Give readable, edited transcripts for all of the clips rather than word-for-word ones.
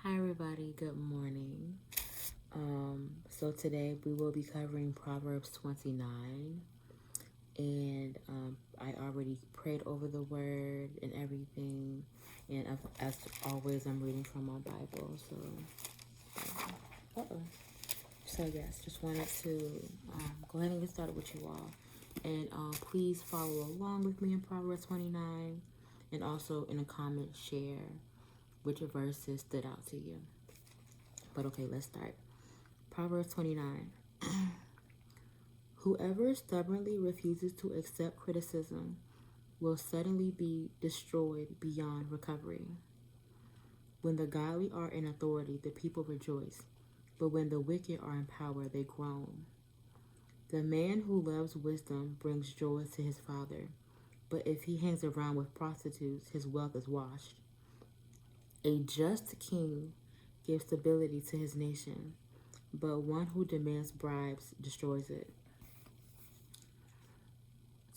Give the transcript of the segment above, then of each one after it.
Hi everybody, good morning. So today we will be covering Proverbs 29 and I already prayed over the word and everything, and as always I'm reading from my Bible. So yes, just wanted to go ahead and get started with you all, and please follow along with me in Proverbs 29, and also in the comments share which verses stood out to you. But okay, let's start. Proverbs 29. Whoever stubbornly refuses to accept criticism will suddenly be destroyed beyond recovery. When the godly are in authority, the people rejoice, but when the wicked are in power, they groan. The man who loves wisdom brings joy to his father, but if he hangs around with prostitutes, his wealth is washed. A just king gives stability to his nation, but one who demands bribes destroys it.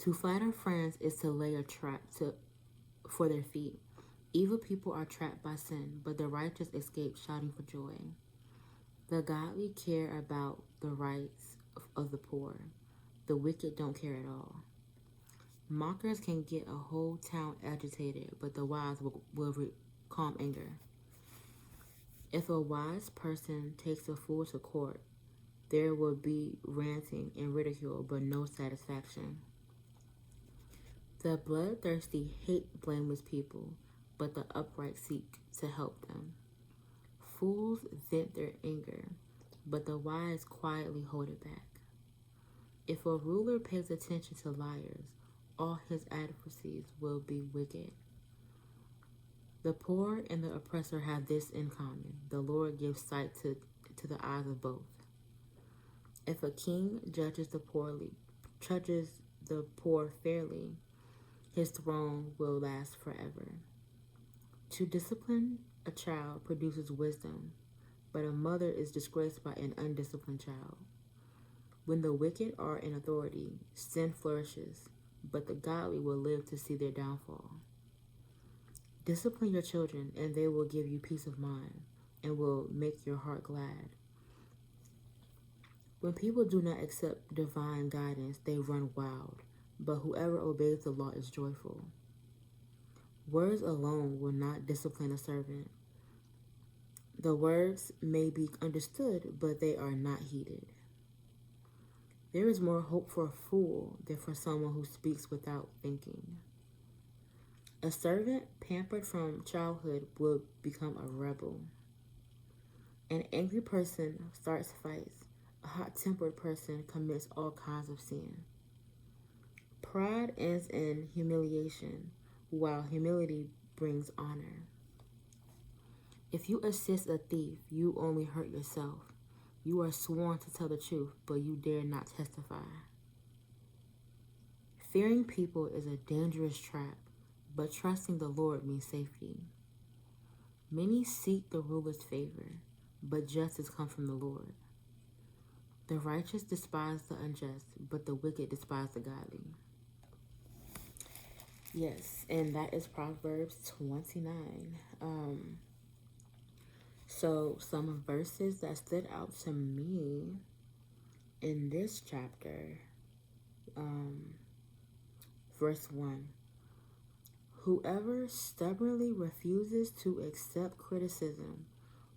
To flatter friends is to lay a trap for their feet. Evil people are trapped by sin, but the righteous escape shouting for joy. The godly care about the rights of the poor. The wicked don't care at all. Mockers can get a whole town agitated, but the wise will calm anger. If a wise person takes a fool to court, there will be ranting and ridicule, but no satisfaction. The bloodthirsty hate blameless people, but the upright seek to help them. Fools vent their anger, but the wise quietly hold it back. If a ruler pays attention to liars, all his adversaries will be wicked. The poor and the oppressor have this in common: the Lord gives sight to the eyes of both. If a king judges the poor fairly, his throne will last forever. To discipline a child produces wisdom, but a mother is disgraced by an undisciplined child. When the wicked are in authority, sin flourishes, but the godly will live to see their downfall. Discipline your children, and they will give you peace of mind and will make your heart glad. When people do not accept divine guidance, they run wild, but whoever obeys the law is joyful. Words alone will not discipline a servant. The words may be understood, but they are not heeded. There is more hope for a fool than for someone who speaks without thinking. A servant pampered from childhood will become a rebel. An angry person starts fights. A hot-tempered person commits all kinds of sin. Pride ends in humiliation, while humility brings honor. If you assist a thief, you only hurt yourself. You are sworn to tell the truth, but you dare not testify. Fearing people is a dangerous trap, but trusting the Lord means safety. Many seek the ruler's favor, but justice comes from the Lord. The righteous despise the unjust, but the wicked despise the godly. Yes, and that is Proverbs 29. So some verses that stood out to me in this chapter, verse 1. Whoever stubbornly refuses to accept criticism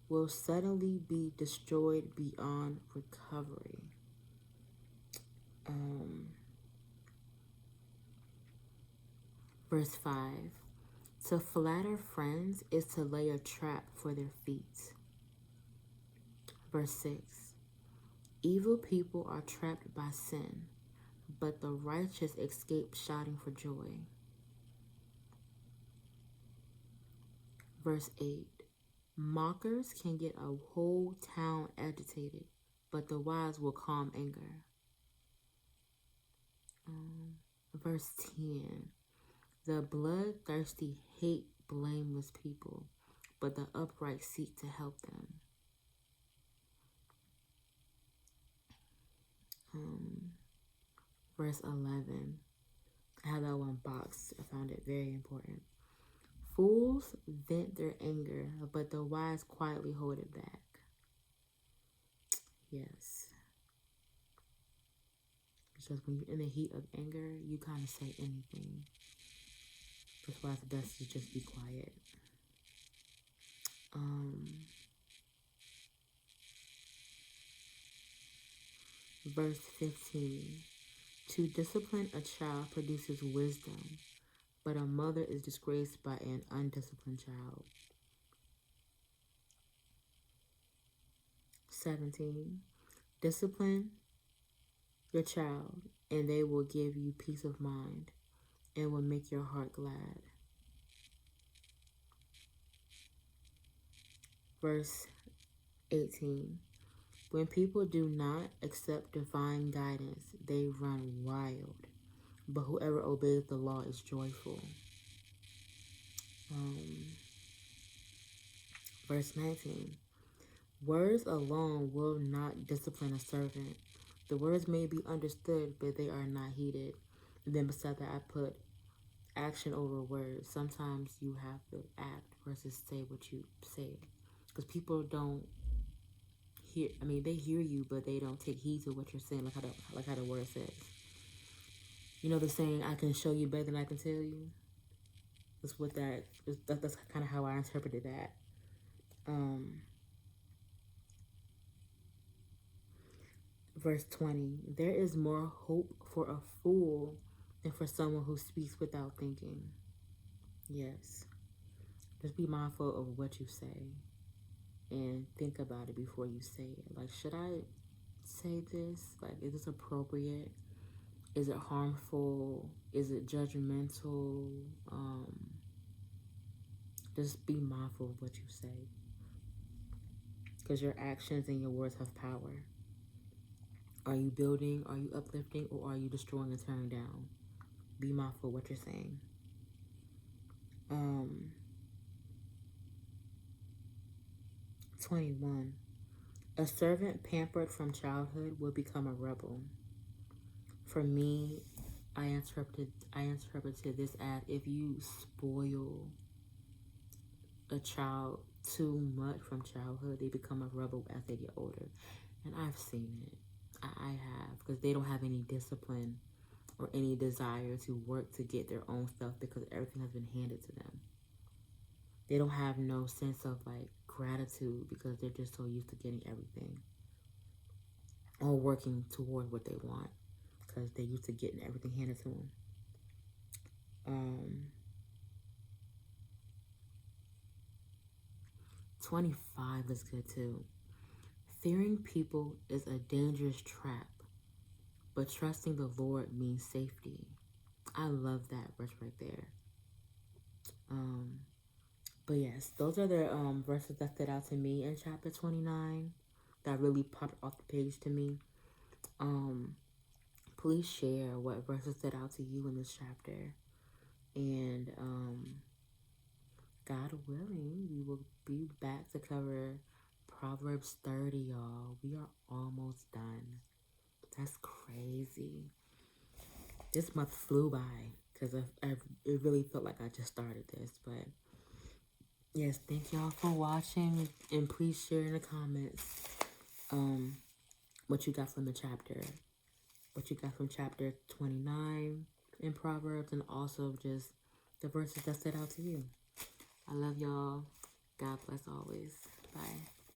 will suddenly be destroyed beyond recovery. Verse 5. To flatter friends is to lay a trap for their feet. Verse 6. Evil people are trapped by sin, but the righteous escape shouting for joy. Verse 8. Mockers can get a whole town agitated, but the wise will calm anger. Verse 10. The bloodthirsty hate blameless people, but the upright seek to help them. Verse 11. I have that one boxed. I found it very important. Fools vent their anger, but the wise quietly hold it back. Yes. Because when you're in the heat of anger, you kind of say anything. That's why it's best to just be quiet. Verse 15. To discipline a child produces wisdom, but a mother is disgraced by an undisciplined child. 17. Discipline your child, and they will give you peace of mind and will make your heart glad. Verse 18. When people do not accept divine guidance, they run wild, but whoever obeys the law is joyful. Verse 19. Words alone will not discipline a servant. The words may be understood, but they are not heeded. And then beside that, I put action over words. Sometimes you have to act versus say what you say. Because people don't hear, they hear you, but they don't take heed to what you're saying, like how the word says. You know the saying, I can show you better than I can tell you? That's kind of how I interpreted that. Verse 20, there is more hope for a fool than for someone who speaks without thinking. Yes. Just be mindful of what you say and think about it before you say it. Like, should I say this? Like, is this appropriate? Is it harmful? Is it judgmental? Just be mindful of what you say, because your actions and your words have power. Are you building? Are you uplifting? Or are you destroying and tearing down? Be mindful of what you're saying. 21. A servant pampered from childhood will become a rebel. For me, I interpreted this as, if you spoil a child too much from childhood, they become a rebel as they get older. And I've seen it. I have, because they don't have any discipline or any desire to work to get their own stuff, because everything has been handed to them. They don't have no sense of like gratitude, because they're just so used to getting everything or working toward what they want, because they're used to getting everything handed to them. 25 is good too. Fearing people is a dangerous trap, but trusting the Lord means safety. I love that verse right there. But yes, those are the verses that stood out to me in chapter 29 that really popped off the page to me. Please share what verses stood out to you in this chapter. And God willing, we will be back to cover Proverbs 30, y'all. We are almost done. That's crazy. This month flew by, because it really felt like I just started this. But yes, thank y'all for watching, and please share in the comments what you got from the chapter, what you got from chapter 29 in Proverbs, and also just the verses that stood out to you. I love y'all. God bless always.